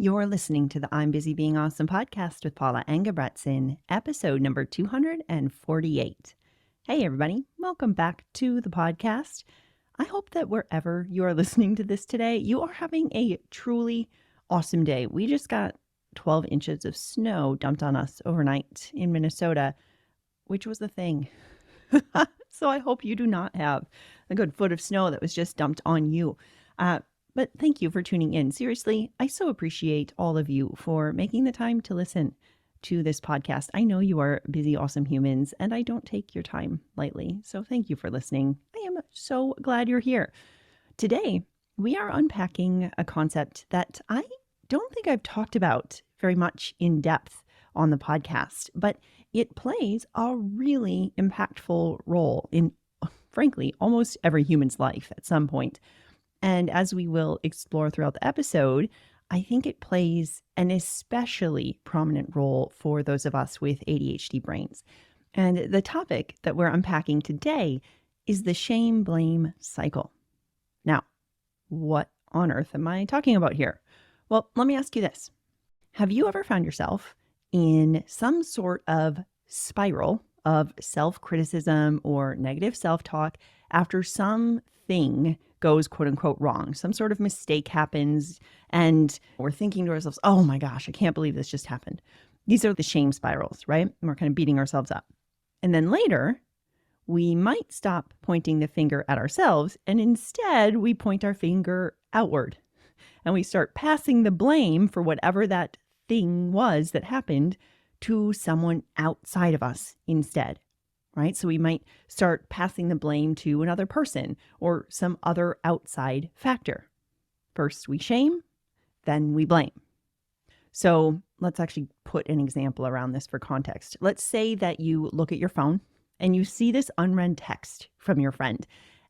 You're listening to the I'm Busy Being Awesome podcast with Paula Engebretson, episode number 248. Hey, everybody. Welcome back to the podcast. I hope that wherever you are listening to this today, you are having a truly awesome day. We just got 12 inches of snow dumped on us overnight in Minnesota, which was the thing. So I hope you do not have a good foot of snow that was just dumped on you. But thank you for tuning in. Seriously, I so appreciate all of you for making the time to listen to this podcast. I know you are busy, awesome humans, and I don't take your time lightly. So thank you for listening. I am so glad you're here. Today, we are unpacking a concept that I don't think I've talked about very much in depth on the podcast, but it plays a really impactful role in, frankly, almost every human's life at some point. And as we will explore throughout the episode, I think it plays an especially prominent role for those of us with ADHD brains. And the topic that we're unpacking today is the shame-blame cycle. Now, what on earth am I talking about here? Well, let me ask you this. Have you ever found yourself in some sort of spiral of self-criticism or negative self-talk after something goes quote unquote wrong? Some sort of mistake happens and we're thinking to ourselves, oh my gosh, I can't believe this just happened. These are the shame spirals, right? And we're kind of beating ourselves up. And then later, we might stop pointing the finger at ourselves and instead we point our finger outward and we start passing the blame for whatever that thing was that happened to someone outside of us instead. Right? So we might start passing the blame to another person or some other outside factor. First we shame, then we blame. So let's actually put an example around this for context. Let's say that you look at your phone and you see this unread text from your friend.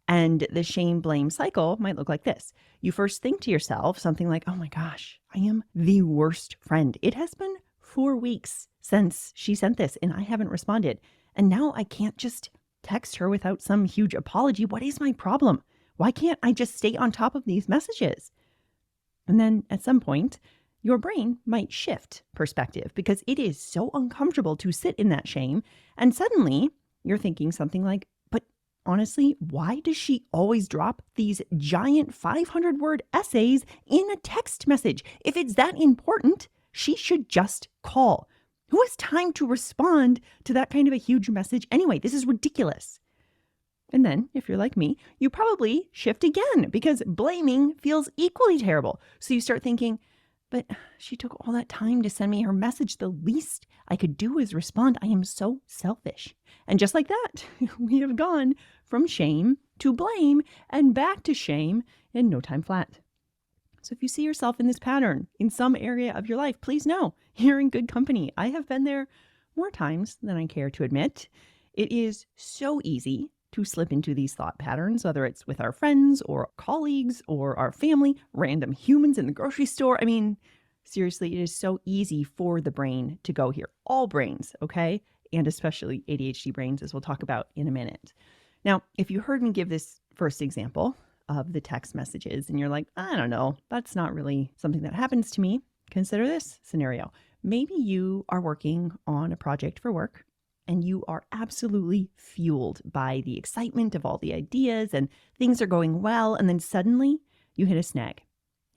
And the shame-blame cycle might look like this. You first think to yourself something like, oh my gosh, I am the worst friend. It has been 4 weeks since she sent this and I haven't responded. And now I can't just text her without some huge apology. What is my problem? Why can't I just stay on top of these messages? And then at some point, your brain might shift perspective because it is so uncomfortable to sit in that shame. And suddenly you're thinking something like, but honestly, why does she always drop these giant 500-word essays in a text message? If it's that important, she should just call. Who has time to respond to that kind of a huge message anyway? This is ridiculous. And then, if you're like me, you probably shift again because blaming feels equally terrible. So you start thinking, but she took all that time to send me her message. The least I could do is respond. I am so selfish. And just like that, we have gone from shame to blame and back to shame in no time flat. So if you see yourself in this pattern in some area of your life, please know you're in good company. I have been there more times than I care to admit. It is so easy to slip into these thought patterns, whether it's with our friends or colleagues or our family, random humans in the grocery store. I mean, seriously, it is so easy for the brain to go here. All brains, okay? And especially ADHD brains, as we'll talk about in a minute. Now, if you heard me give this first example of the text messages and you're like, I don't know, that's not really something that happens to me. Consider this scenario. Maybe you are working on a project for work and you are absolutely fueled by the excitement of all the ideas and things are going well. And then suddenly you hit a snag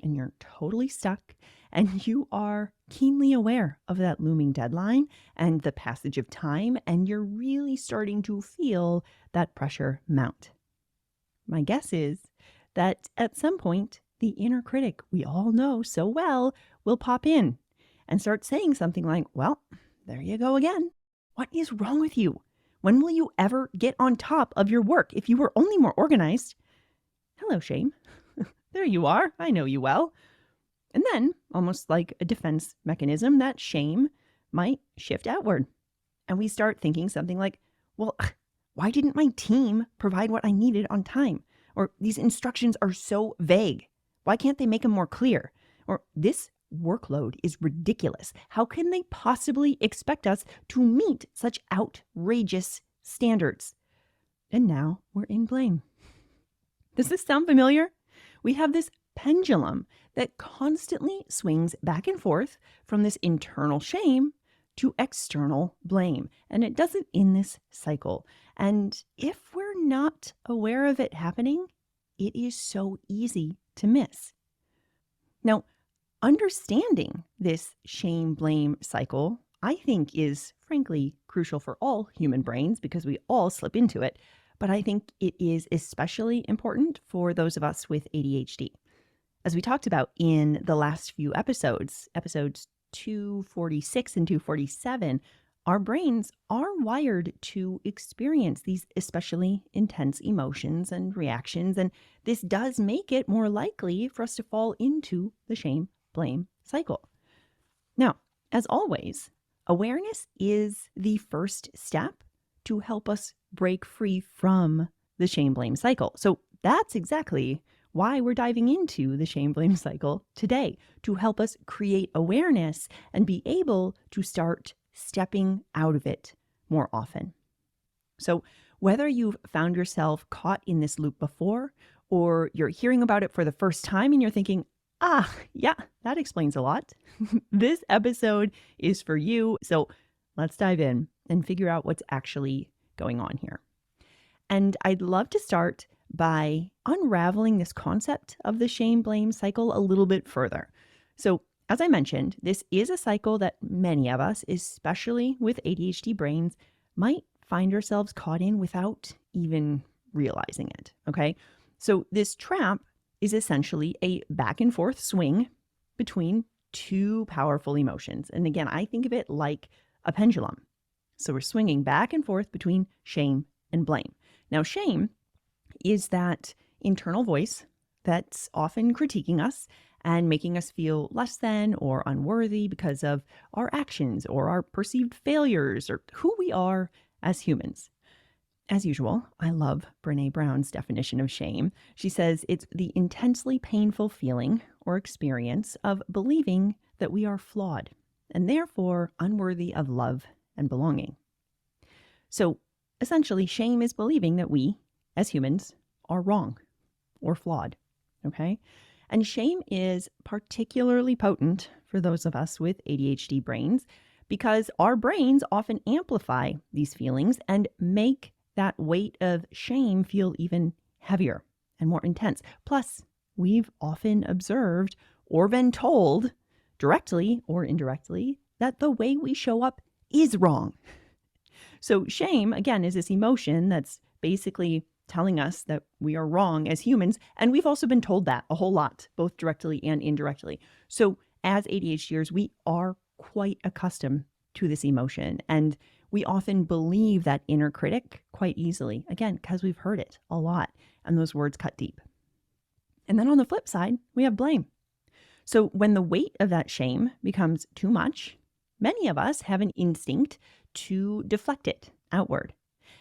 and you're totally stuck and you are keenly aware of that looming deadline and the passage of time. And you're really starting to feel that pressure mount. My guess is that at some point, the inner critic we all know so well will pop in and start saying something like, well, there you go again. What is wrong with you? When will you ever get on top of your work? If you were only more organized. Hello, shame. There you are. I know you well. And then, almost like a defense mechanism, that shame might shift outward. And we start thinking something like, well, why didn't my team provide what I needed on time? Or these instructions are so vague. Why can't they make them more clear? Or this workload is ridiculous. How can they possibly expect us to meet such outrageous standards? And now we're in blame. Does this sound familiar? We have this pendulum that constantly swings back and forth from this internal shame to external blame. And it does it in this cycle. And if we're not aware of it happening, it is so easy to miss. Now, understanding this shame-blame cycle, I think, is frankly crucial for all human brains because we all slip into it. But I think it is especially important for those of us with ADHD. As we talked about in the last few episodes 246 and 247, our brains are wired to experience these especially intense emotions and reactions, and this does make it more likely for us to fall into the shame-blame cycle. Now, as always, awareness is the first step to help us break free from the shame-blame cycle. So that's exactly why we're diving into the shame-blame cycle today, to help us create awareness and be able to start stepping out of it more often. So whether you've found yourself caught in this loop before, or you're hearing about it for the first time and you're thinking, yeah, that explains a lot. This episode is for you. So let's dive in and figure out what's actually going on here. And I'd love to start by unraveling this concept of the shame-blame cycle a little bit further. So as I mentioned, this is a cycle that many of us, especially with ADHD brains, might find ourselves caught in without even realizing it, okay? So this trap is essentially a back and forth swing between two powerful emotions. And again, I think of it like a pendulum. So we're swinging back and forth between shame and blame. Now, shame is that internal voice that's often critiquing us and making us feel less than or unworthy because of our actions or our perceived failures or who we are as humans. As usual, I love Brené Brown's definition of shame. She says it's the intensely painful feeling or experience of believing that we are flawed and therefore unworthy of love and belonging. So essentially, shame is believing that we, as humans, are wrong or flawed, okay? And shame is particularly potent for those of us with ADHD brains because our brains often amplify these feelings and make that weight of shame feel even heavier and more intense. Plus, we've often observed or been told, directly or indirectly, that the way we show up is wrong. So shame, again, is this emotion that's basically telling us that we are wrong as humans. And we've also been told that a whole lot, both directly and indirectly. So as ADHDers, we are quite accustomed to this emotion. And we often believe that inner critic quite easily, again, because we've heard it a lot. And those words cut deep. And then on the flip side, we have blame. So when the weight of that shame becomes too much, many of us have an instinct to deflect it outward.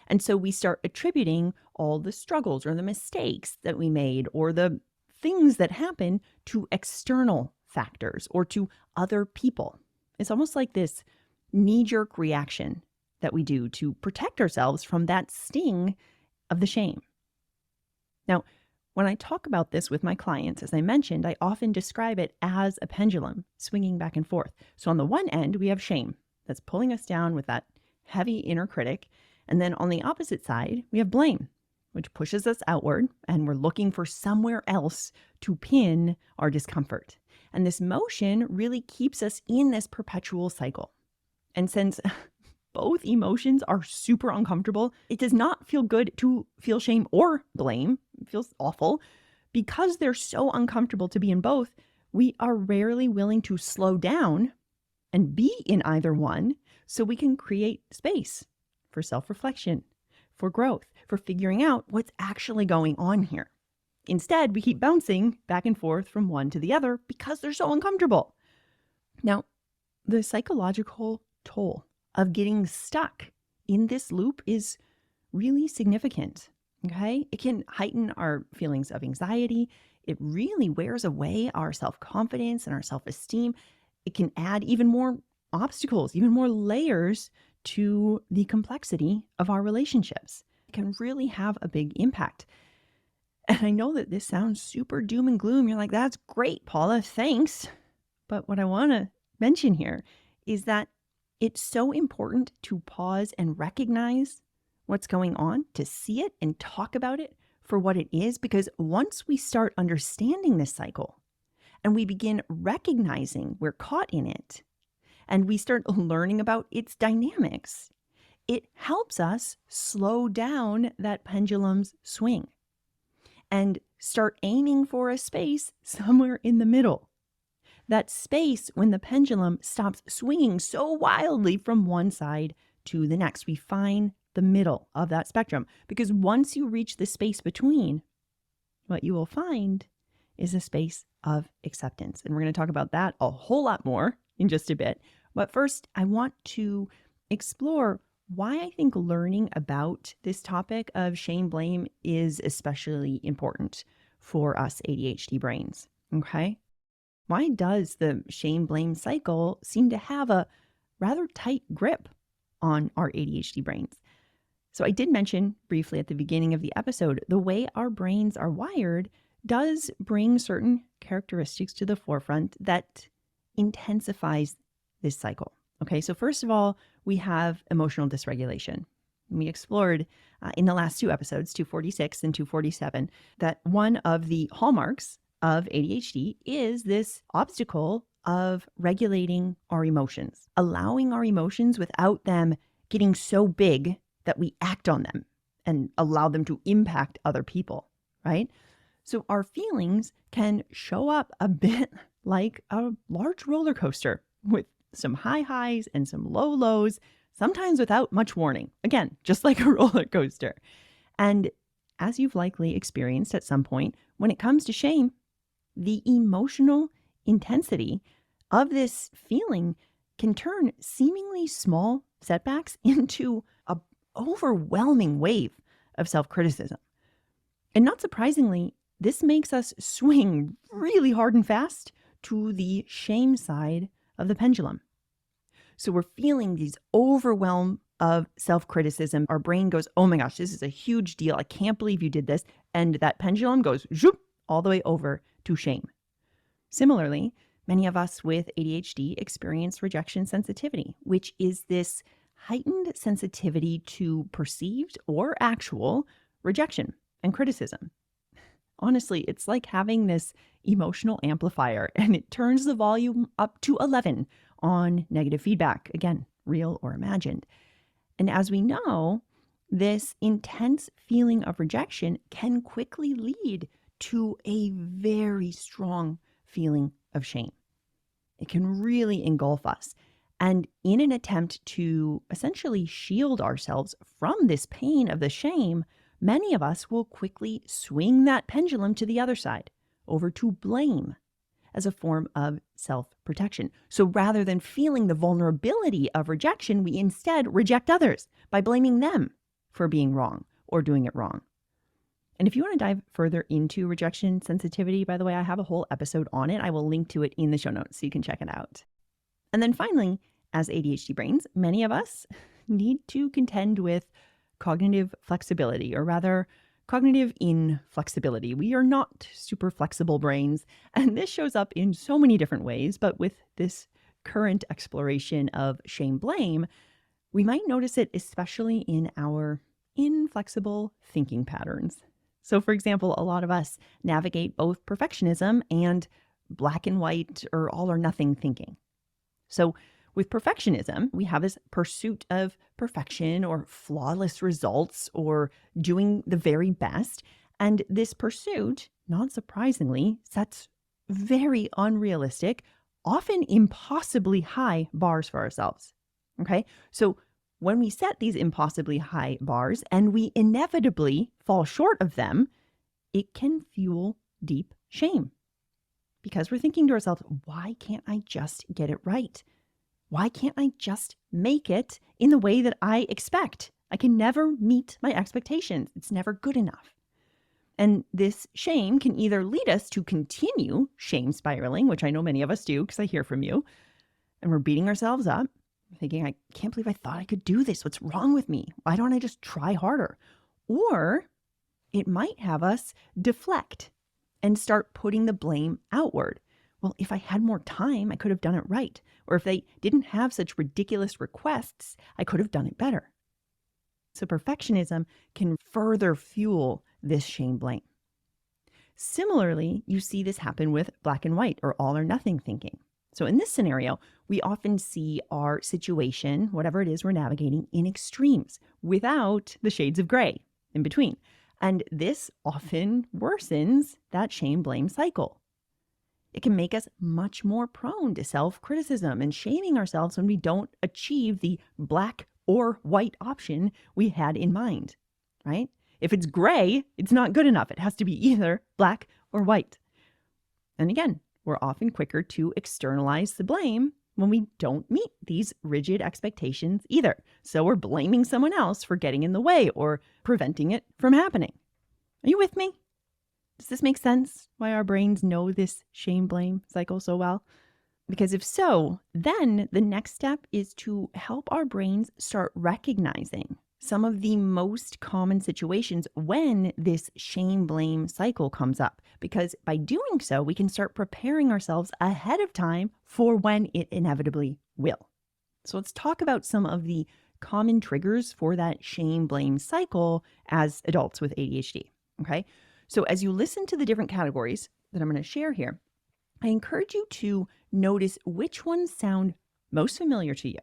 And so we start attributing all the struggles or the mistakes that we made or the things that happen to external factors or to other people. It's almost like this knee-jerk reaction that we do to protect ourselves from that sting of the shame. Now, when I talk about this with my clients, as I mentioned, I often describe it as a pendulum swinging back and forth. So on the one end, we have shame that's pulling us down with that heavy inner critic. And then on the opposite side, we have blame, which pushes us outward, and we're looking for somewhere else to pin our discomfort. And this motion really keeps us in this perpetual cycle. And since both emotions are super uncomfortable, it does not feel good to feel shame or blame. It feels awful. Because they're so uncomfortable to be in both, we are rarely willing to slow down and be in either one so we can create space for self-reflection, for growth, for figuring out what's actually going on here. Instead, we keep bouncing back and forth from one to the other because they're so uncomfortable. Now, the psychological toll of getting stuck in this loop is really significant, okay? It can heighten our feelings of anxiety. It really wears away our self-confidence and our self-esteem. It can add even more obstacles, even more layers to the complexity of our relationships. It can really have a big impact. And I know that this sounds super doom and gloom. You're like, that's great, Paula, thanks. But what I want to mention here is that it's so important to pause and recognize what's going on, to see it and talk about it for what it is. Because once we start understanding this cycle and we begin recognizing we're caught in it and we start learning about its dynamics, it helps us slow down that pendulum's swing and start aiming for a space somewhere in the middle. That space when the pendulum stops swinging so wildly from one side to the next. We find the middle of that spectrum, because once you reach the space between, what you will find is a space of acceptance. And we're going to talk about that a whole lot more in just a bit. But first, I want to explore why I think learning about this topic of shame blame is especially important for us ADHD brains. Okay? Why does the shame blame cycle seem to have a rather tight grip on our ADHD brains? So I did mention briefly at the beginning of the episode, the way our brains are wired does bring certain characteristics to the forefront that intensifies this cycle. Okay, so first of all, we have emotional dysregulation. We explored in the last two episodes, 246 and 247, that one of the hallmarks of ADHD is this obstacle of regulating our emotions, allowing our emotions without them getting so big that we act on them and allow them to impact other people, right? So our feelings can show up a bit like a large roller coaster with some high highs and some low lows, sometimes without much warning. Again, just like a roller coaster. And as you've likely experienced at some point, when it comes to shame, the emotional intensity of this feeling can turn seemingly small setbacks into an overwhelming wave of self-criticism. And not surprisingly, this makes us swing really hard and fast to the shame side of the pendulum. So we're feeling these overwhelm of self-criticism. Our brain goes, oh my gosh, this is a huge deal. I can't believe you did this. And that pendulum goes zoop, all the way over to shame. Similarly, many of us with ADHD experience rejection sensitivity, which is this heightened sensitivity to perceived or actual rejection and criticism. Honestly, it's like having this emotional amplifier, and it turns the volume up to 11 on negative feedback, again, real or imagined. And as we know, this intense feeling of rejection can quickly lead to a very strong feeling of shame. It can really engulf us. And in an attempt to essentially shield ourselves from this pain of the shame, many of us will quickly swing that pendulum to the other side, over to blame as a form of self-protection. So rather than feeling the vulnerability of rejection, we instead reject others by blaming them for being wrong or doing it wrong. And if you want to dive further into rejection sensitivity, by the way, I have a whole episode on it. I will link to it in the show notes so you can check it out. And then finally, as ADHD brains, many of us need to contend with cognitive flexibility, or rather cognitive inflexibility. We are not super flexible brains, and this shows up in so many different ways. But with this current exploration of shame blame, we might notice it especially in our inflexible thinking patterns. So for example, a lot of us navigate both perfectionism and black and white or all or nothing thinking. So with perfectionism, we have this pursuit of perfection or flawless results or doing the very best. And this pursuit, not surprisingly, sets very unrealistic, often impossibly high bars for ourselves. Okay, so when we set these impossibly high bars and we inevitably fall short of them, it can fuel deep shame. Because we're thinking to ourselves, why can't I just get it right? Why can't I just make it in the way that I expect? I can never meet my expectations. It's never good enough. And this shame can either lead us to continue shame spiraling, which I know many of us do because I hear from you, and we're beating ourselves up, thinking, I can't believe I thought I could do this. What's wrong with me? Why don't I just try harder? Or it might have us deflect and start putting the blame outward. Well, if I had more time, I could have done it right. Or if they didn't have such ridiculous requests, I could have done it better. So perfectionism can further fuel this shame blame. Similarly, you see this happen with black and white or all or nothing thinking. So in this scenario, we often see our situation, whatever it is we're navigating, in extremes without the shades of gray in between. And this often worsens that shame blame cycle. It can make us much more prone to self-criticism and shaming ourselves when we don't achieve the black or white option we had in mind, right? If it's gray, it's not good enough. It has to be either black or white. And again, we're often quicker to externalize the blame when we don't meet these rigid expectations either. So we're blaming someone else for getting in the way or preventing it from happening. Are you with me? Does this make sense? Why our brains know this shame-blame cycle so well? Because if so, then the next step is to help our brains start recognizing some of the most common situations when this shame-blame cycle comes up. Because by doing so, we can start preparing ourselves ahead of time for when it inevitably will. So let's talk about some of the common triggers for that shame-blame cycle as adults with ADHD, okay? So as you listen to the different categories that I'm going to share here, I encourage you to notice which ones sound most familiar to you,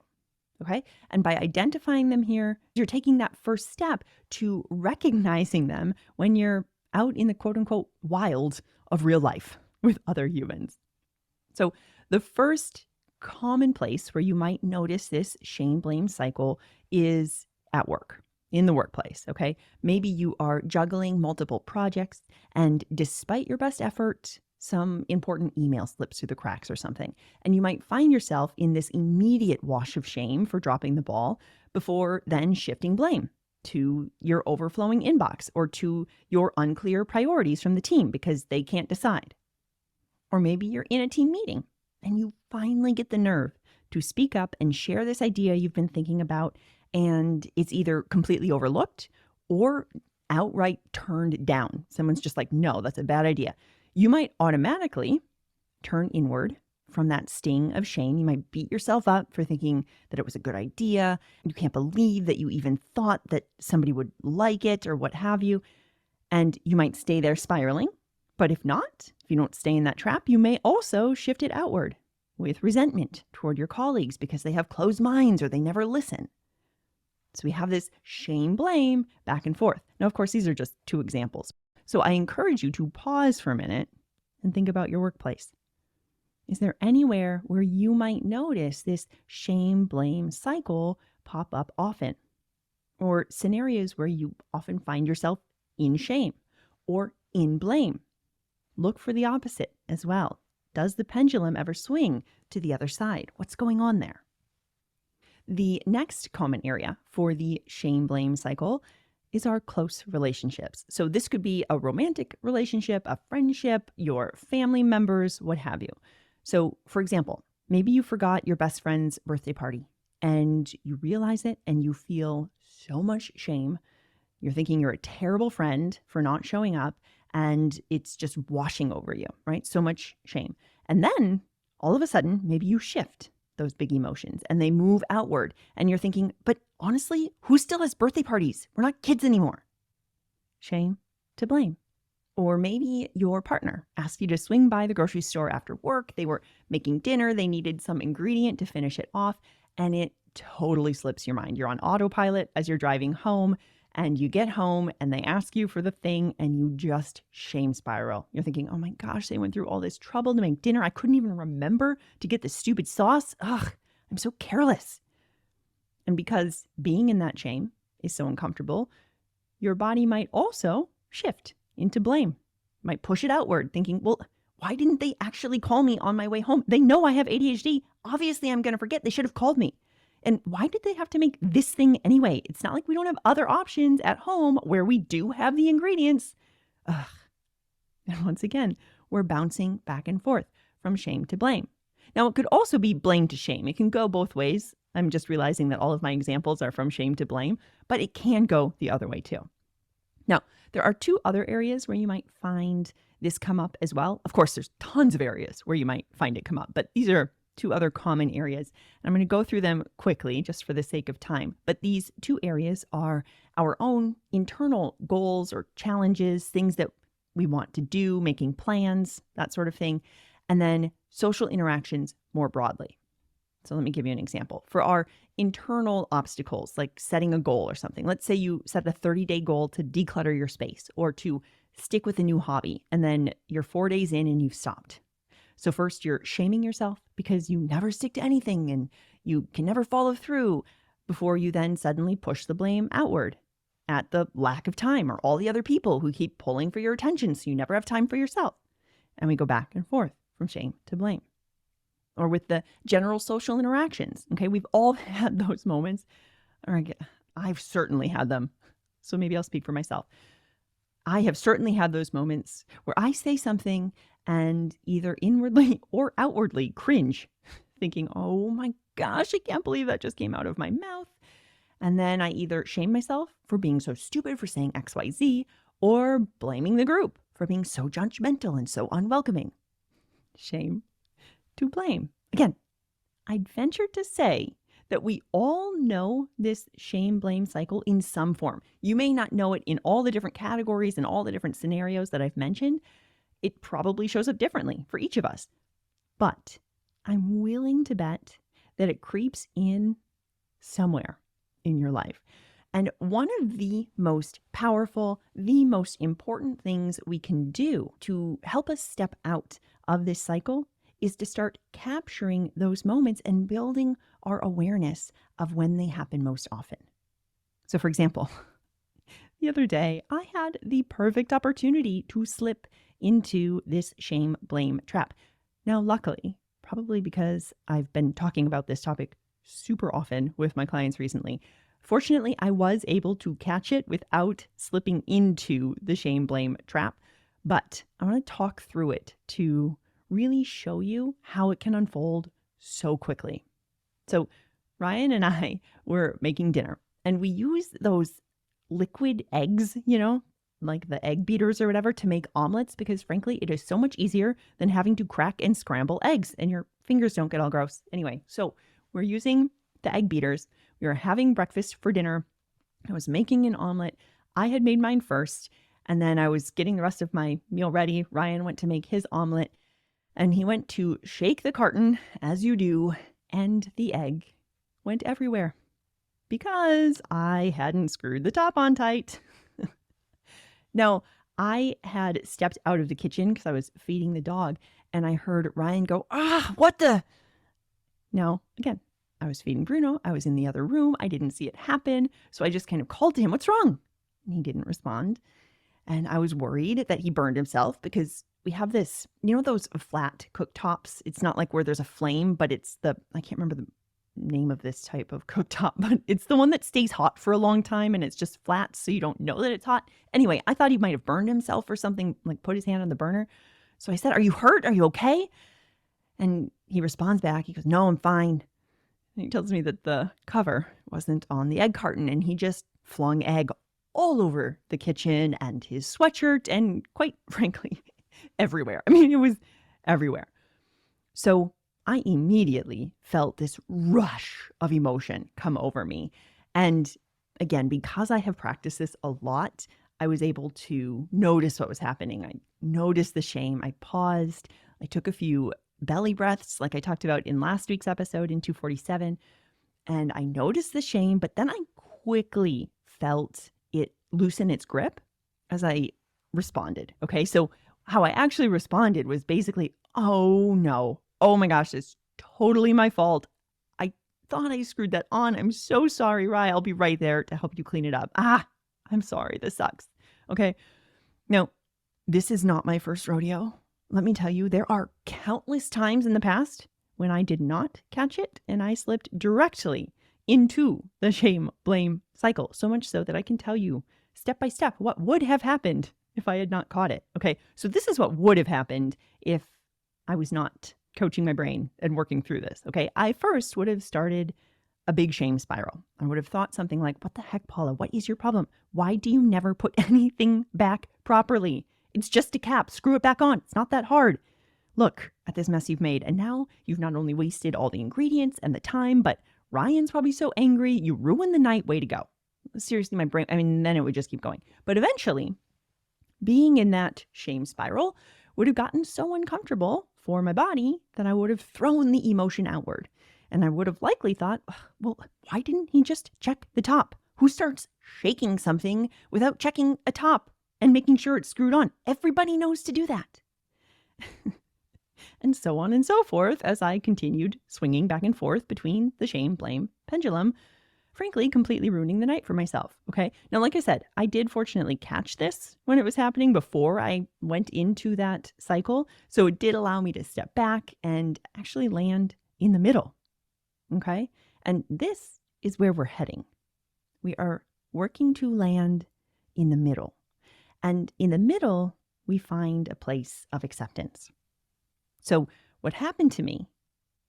okay? And by identifying them here, you're taking that first step to recognizing them when you're out in the quote-unquote wild of real life with other humans. So the first common place where you might notice this shame-blame cycle is at work. In the workplace, okay? Maybe you are juggling multiple projects and despite your best effort, some important email slips through the cracks or something. And you might find yourself in this immediate wash of shame for dropping the ball before then shifting blame to your overflowing inbox or to your unclear priorities from the team because they can't decide. Or maybe you're in a team meeting and you finally get the nerve to speak up and share this idea you've been thinking about, and it's either completely overlooked or outright turned down. Someone's just like, no, that's a bad idea. You might automatically turn inward from that sting of shame. You might beat yourself up for thinking that it was a good idea. You can't believe that you even thought that somebody would like it or what have you. And you might stay there spiraling. But if not, if you don't stay in that trap, you may also shift it outward with resentment toward your colleagues because they have closed minds or they never listen. So we have this shame blame back and forth. Now, of course, these are just two examples. So I encourage you to pause for a minute and think about your workplace. Is there anywhere where you might notice this shame blame cycle pop up often? Or scenarios where you often find yourself in shame or in blame? Look for the opposite as well. Does the pendulum ever swing to the other side? What's going on there? The next common area for the shame-blame cycle is our close relationships. So this could be a romantic relationship, a friendship, your family members, what have you. So for example, maybe you forgot your best friend's birthday party and you realize it and you feel so much shame. You're thinking you're a terrible friend for not showing up and it's just washing over you, right? So much shame. And then all of a sudden, maybe you shift those big emotions and they move outward and you're thinking, but honestly, who still has birthday parties? We're not kids anymore. Shame to blame. Or maybe your partner asked you to swing by the grocery store after work. They were making dinner. They needed some ingredient to finish it off and it totally slips your mind. You're on autopilot as you're driving home and you get home and they ask you for the thing and you just shame spiral. You're thinking, oh my gosh, they went through all this trouble to make dinner. I couldn't even remember to get the stupid sauce. Ugh, I'm so careless. And because being in that shame is so uncomfortable, your body might also shift into blame, might push it outward thinking, well, why didn't they actually call me on my way home? They know I have ADHD. Obviously, I'm going to forget. They should have called me. And why did they have to make this thing anyway? It's not like we don't have other options at home where we do have the ingredients. Ugh. And once again, we're bouncing back and forth from shame to blame. Now, it could also be blame to shame. It can go both ways. I'm just realizing that all of my examples are from shame to blame, but it can go the other way too. Now, there are two other areas where you might find this come up as well. Of course, there's tons of areas where you might find it come up, but these are two other common areas. And I'm going to go through them quickly just for the sake of time. But these two areas are our own internal goals or challenges, things that we want to do, making plans, that sort of thing, and then social interactions more broadly. So let me give you an example. For our internal obstacles, like setting a goal or something, let's say you set a 30-day goal to declutter your space or to stick with a new hobby, and then you're 4 days in and you've stopped. So first you're shaming yourself because you never stick to anything and you can never follow through, before you then suddenly push the blame outward at the lack of time or all the other people who keep pulling for your attention so you never have time for yourself. And we go back and forth from shame to blame. Or with the general social interactions. Okay, we've all had those moments. Or I've certainly had them. So maybe I'll speak for myself. I have certainly had those moments where I say something and either inwardly or outwardly cringe, thinking, oh my gosh, I can't believe that just came out of my mouth. And then I either shame myself for being so stupid for saying XYZ, or blaming the group for being so judgmental and so unwelcoming. Shame to blame. Again, I'd venture to say that we all know this shame-blame cycle in some form. You may not know it in all the different categories and all the different scenarios that I've mentioned. It probably shows up differently for each of us. But I'm willing to bet that it creeps in somewhere in your life. And one of the most powerful, the most important things we can do to help us step out of this cycle is to start capturing those moments and building our awareness of when they happen most often. So for example, the other day, I had the perfect opportunity to slip into this shame-blame trap. Now, luckily, probably because I've been talking about this topic super often with my clients recently, fortunately, I was able to catch it without slipping into the shame-blame trap. But I want to talk through it to really show you how it can unfold so quickly. So Ryan and I were making dinner, and we used those liquid eggs, like the egg beaters or whatever, to make omelets, because frankly, it is so much easier than having to crack and scramble eggs and your fingers don't get all gross. Anyway, so we're using the egg beaters. We were having breakfast for dinner. I was making an omelet. I had made mine first, and then I was getting the rest of my meal ready. Ryan went to make his omelet, and he went to shake the carton, as you do, and the egg went everywhere because I hadn't screwed the top on tight. Now, I had stepped out of the kitchen because I was feeding the dog, and I heard Ryan go, what the? Now, again, I was feeding Bruno. I was in the other room. I didn't see it happen. So I just kind of called to him, what's wrong? And he didn't respond. And I was worried that he burned himself, because we have this, those flat cooktops. It's not like where there's a flame, but it's I can't remember the name of this type of cooktop, but it's the one that stays hot for a long time and it's just flat, so you don't know that it's hot. Anyway, I thought he might have burned himself or something, like put his hand on the burner. So I said, are you hurt? Are you okay? And he responds back. He goes, no, I'm fine. And he tells me that the cover wasn't on the egg carton, and he just flung egg all over the kitchen and his sweatshirt and, quite frankly, everywhere. I mean, it was everywhere. So I immediately felt this rush of emotion come over me. And again, because I have practiced this a lot, I was able to notice what was happening. I noticed the shame. I paused. I took a few belly breaths, like I talked about in last week's episode in 247. And I noticed the shame, but then I quickly felt it loosen its grip as I responded. Okay, so how I actually responded was basically, oh no, oh my gosh, it's totally my fault. I thought I screwed that on. I'm so sorry, Rye. I'll be right there to help you clean it up. I'm sorry. This sucks. Okay. Now, this is not my first rodeo. Let me tell you, there are countless times in the past when I did not catch it and I slipped directly into the shame-blame cycle. So much so that I can tell you step by step what would have happened if I had not caught it. Okay, so this is what would have happened if I was not coaching my brain and working through this. Okay, I first would have started a big shame spiral. I would have thought something like, what the heck, Paula, what is your problem? Why do you never put anything back properly? It's just a cap. Screw it back on. It's not that hard. Look at this mess you've made. And now you've not only wasted all the ingredients and the time, but Ryan's probably so angry. You ruined the night. Way to go. Seriously, my brain, then it would just keep going. But eventually, being in that shame spiral would have gotten so uncomfortable for my body that I would have thrown the emotion outward. And I would have likely thought, well, why didn't he just check the top? Who starts shaking something without checking a top and making sure it's screwed on? Everybody knows to do that. And so on and so forth as I continued swinging back and forth between the shame-blame pendulum, frankly, completely ruining the night for myself. Okay. Now, like I said, I did fortunately catch this when it was happening before I went into that cycle. So it did allow me to step back and actually land in the middle. Okay. And this is where we're heading. We are working to land in the middle. And in the middle, we find a place of acceptance. So what happened to me,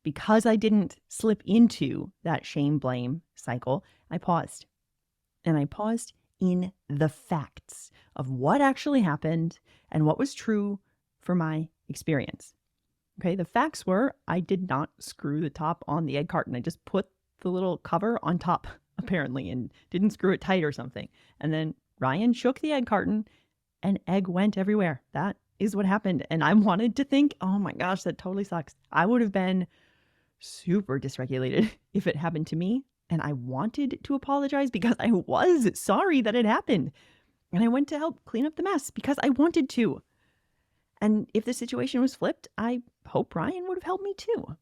because I didn't slip into that shame-blame cycle, I paused. And I paused in the facts of what actually happened and what was true for my experience. Okay, the facts were I did not screw the top on the egg carton. I just put the little cover on top, apparently, and didn't screw it tight or something. And then Ryan shook the egg carton and egg went everywhere. That is what happened. And I wanted to think, oh my gosh, that totally sucks. I would have been super dysregulated if it happened to me. And I wanted to apologize because I was sorry that it happened. And I went to help clean up the mess because I wanted to. And if the situation was flipped, I hope Ryan would have helped me too.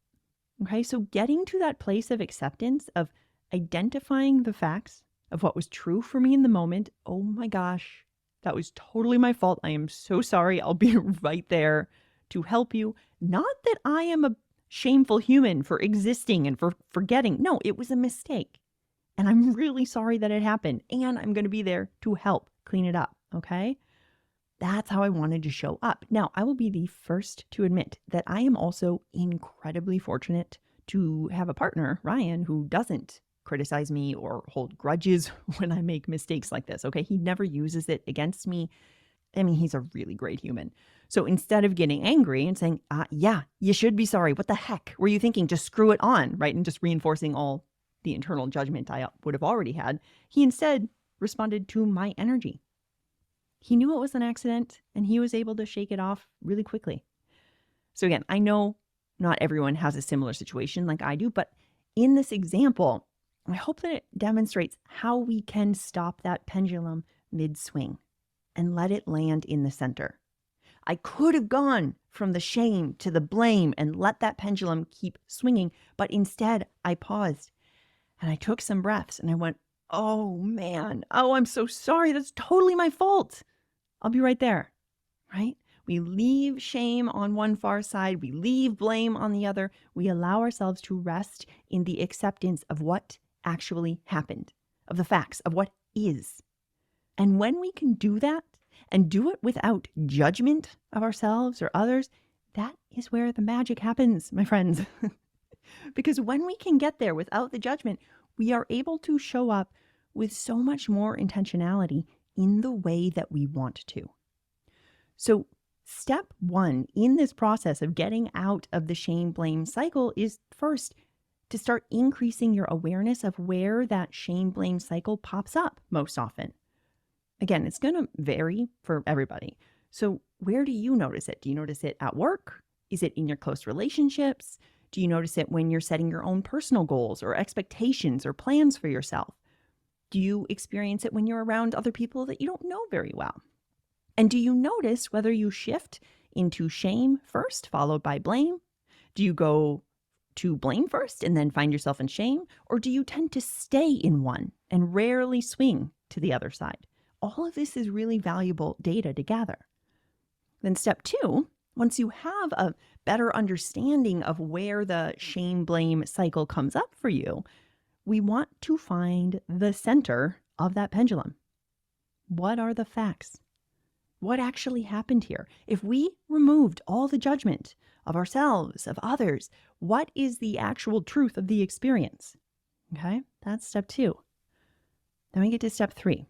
Okay, so getting to that place of acceptance, of identifying the facts of what was true for me in the moment. Oh my gosh, that was totally my fault. I am so sorry. I'll be right there to help you. Not that I am a shameful human for existing and for forgetting. No, it was a mistake. And I'm really sorry that it happened. And I'm going to be there to help clean it up. Okay? That's how I wanted to show up. Now, I will be the first to admit that I am also incredibly fortunate to have a partner, Ryan, who doesn't criticize me or hold grudges when I make mistakes like this. Okay. He never uses it against me. I mean, he's a really great human. So instead of getting angry and saying, yeah, you should be sorry. What the heck were you thinking? Just screw it on, right? And just reinforcing all the internal judgment I would have already had. He instead responded to my energy. He knew it was an accident and he was able to shake it off really quickly. So again, I know not everyone has a similar situation like I do, but in this example, I hope that it demonstrates how we can stop that pendulum mid-swing and let it land in the center. I could have gone from the shame to the blame and let that pendulum keep swinging, but instead I paused and I took some breaths and I went, oh man, oh, I'm so sorry. That's totally my fault. I'll be right there, right? We leave shame on one far side. We leave blame on the other. We allow ourselves to rest in the acceptance of what actually happened, of the facts, of what is. And when we can do that and do it without judgment of ourselves or others, that is where the magic happens, my friends. Because when we can get there without the judgment, we are able to show up with so much more intentionality in the way that we want to. So step one in this process of getting out of the shame-blame cycle is first to start increasing your awareness of where that shame-blame cycle pops up most often. Again, it's going to vary for everybody. So where do you notice it? Do you notice it at work? Is it in your close relationships? Do you notice it when you're setting your own personal goals or expectations or plans for yourself? Do you experience it when you're around other people that you don't know very well? And do you notice whether you shift into shame first, followed by blame? Do you go to blame first and then find yourself in shame? Or do you tend to stay in one and rarely swing to the other side? All of this is really valuable data to gather. Then step two, once you have a better understanding of where the shame-blame cycle comes up for you, we want to find the center of that pendulum. What are the facts? What actually happened here? If we removed all the judgment of ourselves, of others, what is the actual truth of the experience? Okay, that's step 2. Then we get to step 3.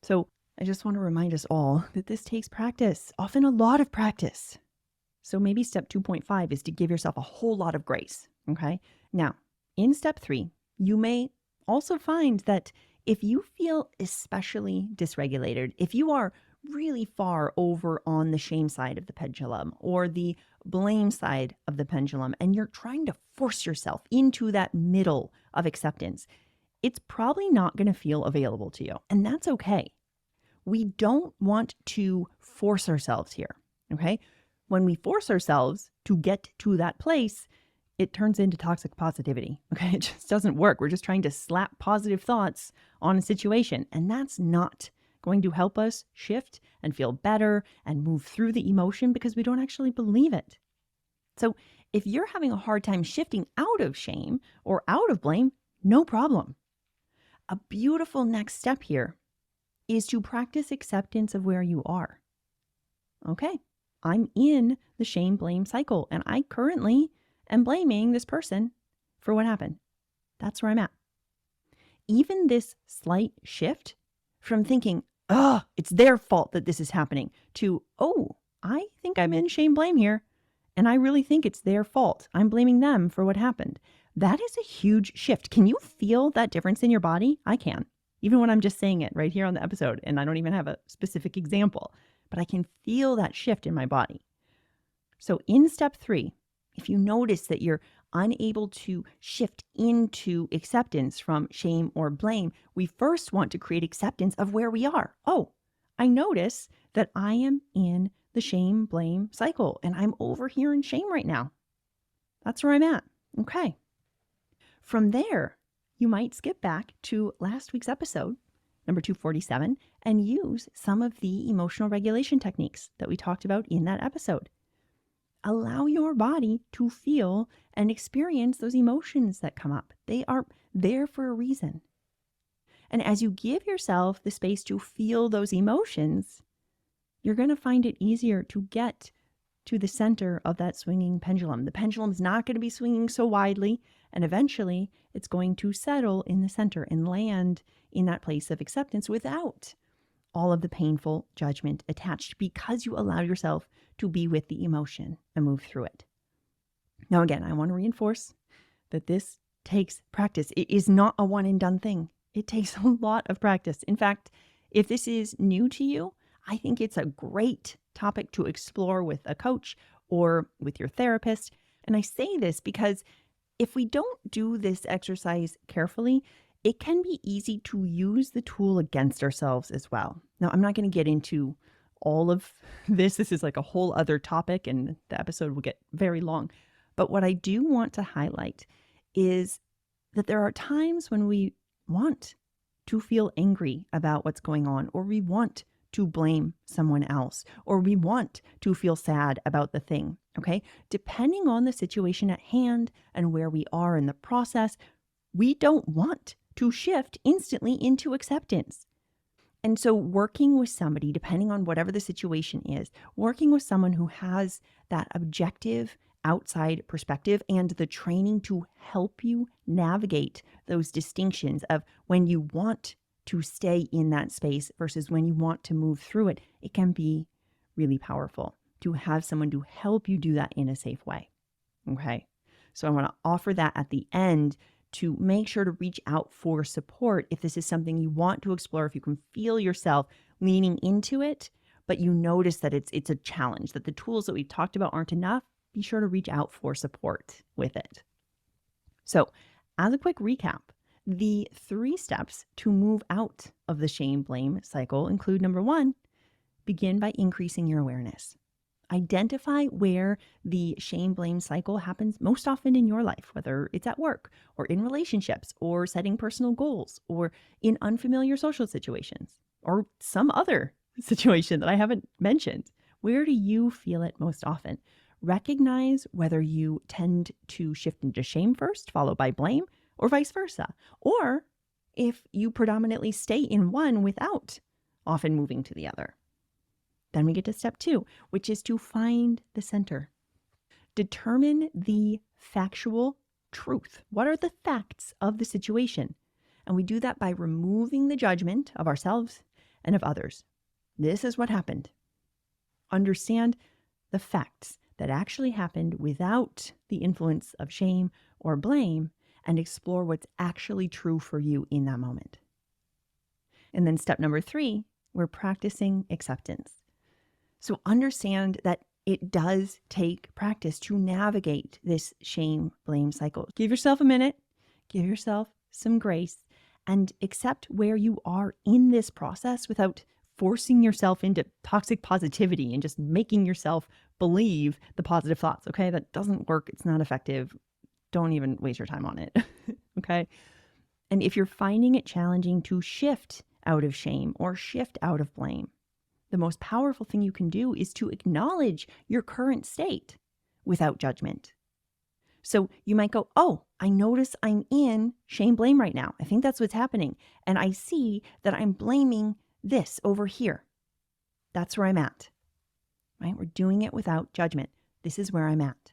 So I just want to remind us all that this takes practice, often a lot of practice. So maybe step 2.5 is to give yourself a whole lot of grace. Okay. Now, in step 3, you may also find that if you feel especially dysregulated, if you are really far over on the shame side of the pendulum or the blame side of the pendulum, and you're trying to force yourself into that middle of acceptance, it's probably not going to feel available to you. And that's okay. We don't want to force ourselves here. Okay. When we force ourselves to get to that place, it turns into toxic positivity. Okay. It just doesn't work. We're just trying to slap positive thoughts on a situation. And that's not going to help us shift and feel better and move through the emotion because we don't actually believe it. So if you're having a hard time shifting out of shame or out of blame, no problem. A beautiful next step here is to practice acceptance of where you are. Okay, I'm in the shame blame cycle and I currently am blaming this person for what happened. That's where I'm at. Even this slight shift from thinking, oh, it's their fault that this is happening, to, oh, I think I'm in shame blame here and I really think it's their fault. I'm blaming them for what happened. That is a huge shift. Can you feel that difference in your body? I can. Even when I'm just saying it right here on the episode and I don't even have a specific example, but I can feel that shift in my body. So in step 3, if you notice that you're unable to shift into acceptance from shame or blame, we first want to create acceptance of where we are. Oh, I notice that I am in the shame blame cycle and I'm over here in shame right now. That's where I'm at. Okay. From there, you might skip back to last week's episode, number 247, and use some of the emotional regulation techniques that we talked about in that episode. Allow your body to feel and experience those emotions that come up. They are there for a reason. And as you give yourself the space to feel those emotions, you're going to find it easier to get to the center of that swinging pendulum. The pendulum's not going to be swinging so widely, and eventually it's going to settle in the center and land in that place of acceptance without all of the painful judgment attached, because you allow yourself to be with the emotion and move through it. Now, again, I want to reinforce that this takes practice. It is not a one and done thing. It takes a lot of practice. In fact, if this is new to you, I think it's a great topic to explore with a coach or with your therapist. And I say this because if we don't do this exercise carefully, it can be easy to use the tool against ourselves as well. Now, I'm not going to get into all of this. This is like a whole other topic and the episode will get very long. But what I do want to highlight is that there are times when we want to feel angry about what's going on, or we want to blame someone else, or we want to feel sad about the thing, okay? Depending on the situation at hand and where we are in the process, we don't want to shift instantly into acceptance. And so working with somebody, depending on whatever the situation is, working with someone who has that objective outside perspective and the training to help you navigate those distinctions of when you want to stay in that space versus when you want to move through it, it can be really powerful to have someone to help you do that in a safe way. Okay. So I want to offer that at the end to make sure to reach out for support if this is something you want to explore, if you can feel yourself leaning into it, but you notice that it's a challenge, that the tools that we've talked about aren't enough, be sure to reach out for support with it. So as a quick recap, the 3 steps to move out of the shame blame cycle include: number 1, begin by increasing your awareness. Identify where the shame blame cycle happens most often in your life, whether it's at work or in relationships or setting personal goals or in unfamiliar social situations or some other situation that I haven't mentioned. Where do you feel it most often? Recognize whether you tend to shift into shame first, followed by blame, or vice versa, or if you predominantly stay in one without often moving to the other. Then we get to step 2, which is to find the center. Determine the factual truth. What are the facts of the situation? And we do that by removing the judgment of ourselves and of others. This is what happened. Understand the facts that actually happened without the influence of shame or blame, and explore what's actually true for you in that moment. And then step number 3, we're practicing acceptance. So understand that it does take practice to navigate this shame-blame cycle. Give yourself a minute, give yourself some grace, and accept where you are in this process without forcing yourself into toxic positivity and just making yourself believe the positive thoughts, okay? That doesn't work. It's not effective. Don't even waste your time on it, okay? And if you're finding it challenging to shift out of shame or shift out of blame, the most powerful thing you can do is to acknowledge your current state without judgment. So you might go, oh, I notice I'm in shame blame right now. I think that's what's happening. And I see that I'm blaming this over here. That's where I'm at, right? We're doing it without judgment. This is where I'm at.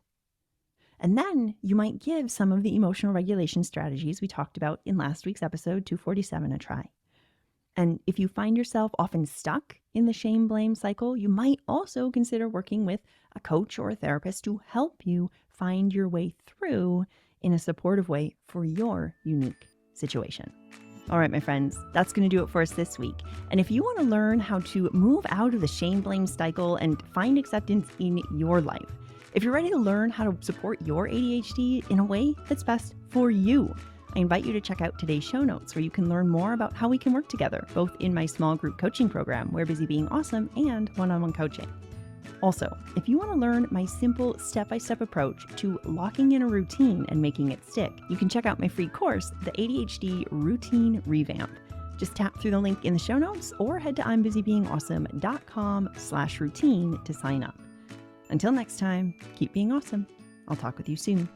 And then you might give some of the emotional regulation strategies we talked about in last week's episode 247 a try. And if you find yourself often stuck in the shame-blame cycle, you might also consider working with a coach or a therapist to help you find your way through in a supportive way for your unique situation. All right, my friends, that's going to do it for us this week. And if you want to learn how to move out of the shame-blame cycle and find acceptance in your life, if you're ready to learn how to support your ADHD in a way that's best for you, I invite you to check out today's show notes where you can learn more about how we can work together, both in my small group coaching program, We're Busy Being Awesome, and one-on-one coaching. Also, if you want to learn my simple step-by-step approach to locking in a routine and making it stick, you can check out my free course, The ADHD Routine Revamp. Just tap through the link in the show notes or head to I'mBusyBeingAwesome.com/routine to sign up. Until next time, keep being awesome. I'll talk with you soon.